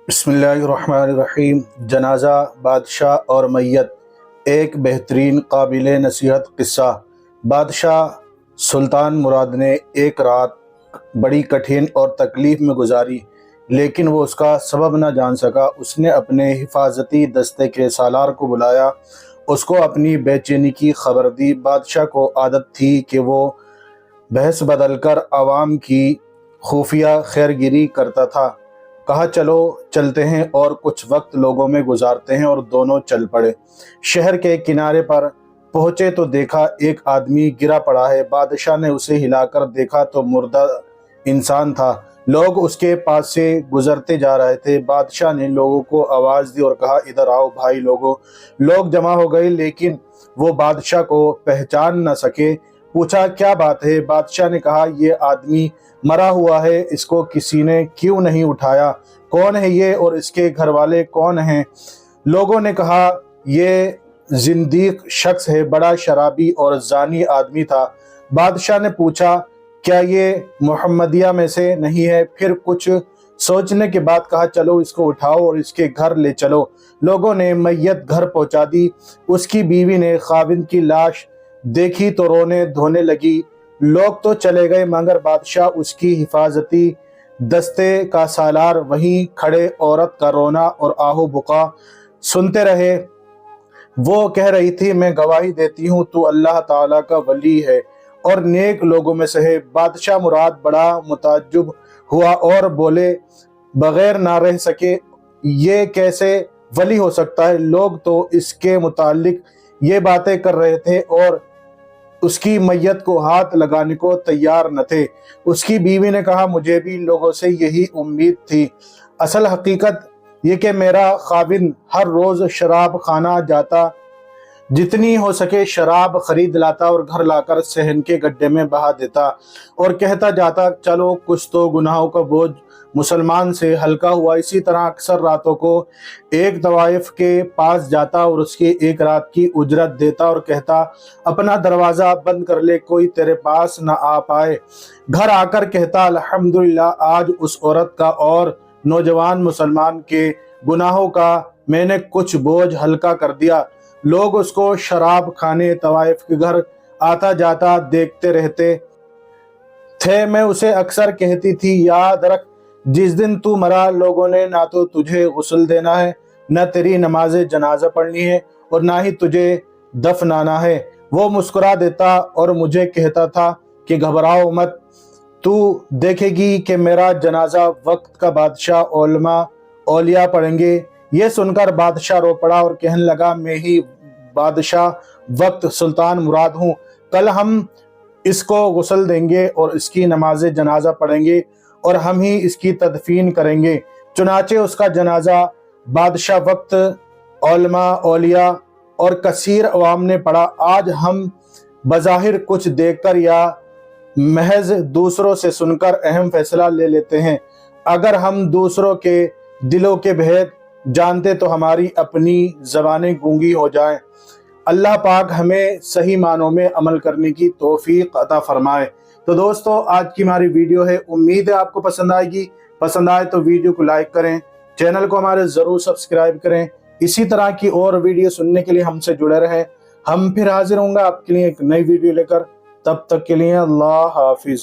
بسم اللہ الرحمن الرحیم۔ جنازہ، بادشاہ اور میت، ایک بہترین قابل نصیحت قصہ۔ بادشاہ سلطان مراد نے ایک رات بڑی کٹھن اور تکلیف میں گزاری، لیکن وہ اس کا سبب نہ جان سکا۔ اس نے اپنے حفاظتی دستے کے سالار کو بلایا، اس کو اپنی بے چینی کی خبر دی۔ بادشاہ کو عادت تھی کہ وہ بحث بدل کر عوام کی خفیہ خیرگیری کرتا تھا۔ کہا چلو چلتے ہیں اور کچھ وقت لوگوں میں گزارتے ہیں، اور دونوں چل پڑے۔ شہر کے کنارے پر پہنچے تو دیکھا ایک آدمی گرا پڑا ہے۔ بادشاہ نے اسے ہلا کر دیکھا تو مردہ انسان تھا۔ لوگ اس کے پاس سے گزرتے جا رہے تھے۔ بادشاہ نے لوگوں کو آواز دی اور کہا ادھر آؤ بھائی لوگوں۔ لوگ جمع ہو گئے، لیکن وہ بادشاہ کو پہچان نہ سکے۔ پوچھا کیا بات ہے؟ بادشاہ نے کہا یہ آدمی مرا ہوا ہے، اس کو کسی نے کیوں نہیں اٹھایا؟ کون ہے یہ اور اس کے گھر والے کون ہیں؟ لوگوں نے کہا یہ زندیق شخص ہے، بڑا شرابی اور زانی آدمی تھا۔ بادشاہ نے پوچھا کیا یہ محمدیہ میں سے نہیں ہے؟ پھر کچھ سوچنے کے بعد کہا چلو اس کو اٹھاؤ اور اس کے گھر لے چلو۔ لوگوں نے میت گھر پہنچا دی۔ اس کی بیوی نے خاوند کی لاش دیکھی تو رونے دھونے لگی۔ لوگ تو چلے گئے، مگر بادشاہ اس کی حفاظتی دستے کا سالار وہیں کھڑے عورت کا رونا اور آہو بکا سنتے رہے۔ وہ کہہ رہی تھی میں گواہی دیتی ہوں تو اللہ تعالیٰ کا ولی ہے اور نیک لوگوں میں سے ہے۔ بادشاہ مراد بڑا متعجب ہوا اور بولے بغیر نہ رہ سکے یہ کیسے ولی ہو سکتا ہے؟ لوگ تو اس کے متعلق یہ باتیں کر رہے تھے اور اس کی میت کو ہاتھ لگانے کو تیار نہ تھے۔ اس کی بیوی نے کہا مجھے بھی لوگوں سے یہی امید تھی۔ اصل حقیقت یہ کہ میرا خاوند ہر روز شراب خانہ جاتا، جتنی ہو سکے شراب خرید لاتا اور گھر لا کر صحن کے گڈھے میں بہا دیتا اور کہتا جاتا چلو کچھ تو گناہوں کا بوجھ مسلمان سے ہلکا ہوا۔ اسی طرح اکثر راتوں کو ایک طوائف کے پاس جاتا اور اس کی ایک رات کی اجرت دیتا اور کہتا اپنا دروازہ بند کر لے، کوئی تیرے پاس نہ آ پائے۔ گھر آ کر کہتا الحمدللہ آج اس عورت کا اور نوجوان مسلمان کے گناہوں کا میں نے کچھ بوجھ ہلکا کر دیا۔ لوگ اس کو شراب خانے طوائف کے گھر آتا جاتا دیکھتے رہتے تھے۔ میں اسے اکثر کہتی تھی یاد رکھ جس دن تو مرا لوگوں نے نہ تو تجھے غسل دینا ہے، نہ تیری نماز جنازہ پڑھنی ہے اور نہ ہی تجھے دفنانا ہے۔ وہ مسکرا دیتا اور مجھے کہتا تھا کہ گھبراؤ مت، تو دیکھے گی کہ میرا جنازہ وقت کا بادشاہ علماء اولیاء پڑھیں گے۔ یہ سن کر بادشاہ رو پڑا اور کہنے لگا میں ہی بادشاہ وقت سلطان مراد ہوں۔ کل ہم اس کو غسل دیں گے اور اس کی نماز جنازہ پڑھیں گے اور ہم ہی اس کی تدفین کریں گے۔ چنانچہ اس کا جنازہ بادشاہ وقت، علماء اولیاء اور کثیر عوام نے پڑھا۔ آج ہم بظاہر کچھ دیکھ کر یا محض دوسروں سے سن کر اہم فیصلہ لے لیتے ہیں۔ اگر ہم دوسروں کے دلوں کے بھید جانتے تو ہماری اپنی زبانیں گونگی ہو جائیں۔ اللہ پاک ہمیں صحیح معنوں میں عمل کرنے کی توفیق عطا فرمائے۔ تو دوستو آج کی ہماری ویڈیو ہے، امید ہے آپ کو پسند آئے گی۔ پسند آئے تو ویڈیو کو لائک کریں، چینل کو ہمارے ضرور سبسکرائب کریں۔ اسی طرح کی اور ویڈیو سننے کے لیے ہم سے جڑے رہیں۔ ہم پھر حاضر ہوں گا آپ کے لیے ایک نئی ویڈیو لے کر، تب تک کے لیے اللہ حافظ۔